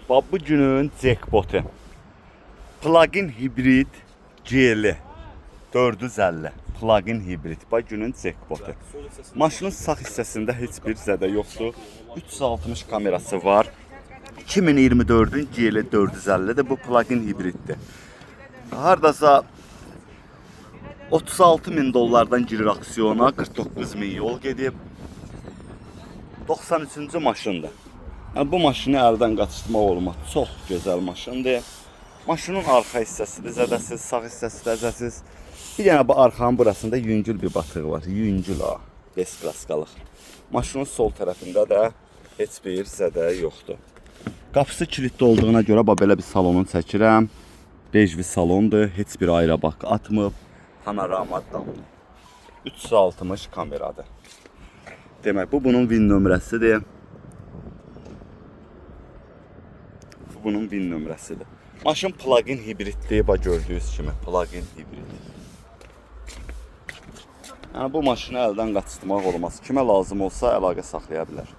Bu günün jackpotu. Plug-in hibrid GL 450. Plug-in hibrid. Bu günün jackpotu. Maşının sağ hissəsində heç bir zədə yoxdur. 360 kamerası var. 2024-ün GL 450-dir. Bu plug-in hibriddir. Hardasa 36.000 dollardan girir aksiyona, 49.000 yol gedib. 93-cü maşındır. Yəni, bu maşını əldən qaçırtmaq olmaz. Çox gözəl maşındır. Maşının arxa hissəsidir, zədəsiz, sağ hissəsi də zədəsiz. Bir dənə bu arxanın burasında yüngül bir batığı var. Yüngül ha, beskraskalıq. Maşının sol tərəfində də heç bir zədə yoxdur. Qapısı kilitli olduğuna görə belə bir salonunu çəkirəm. Bej bir salondur, heç bir ayrı bak atmıb. Panorama damlı. 360 kameradır. Demək, bu bunun VIN nömrəsidir. Bu bunun VIN nömrəsidir. Maşın plug-in hibriddir, bax gördüyünüz kimi plug-in hibrid. Yəni bu maşını əldən qaçırtmaq olmaz. Kimə lazım olsa əlaqə saxlaya bilər.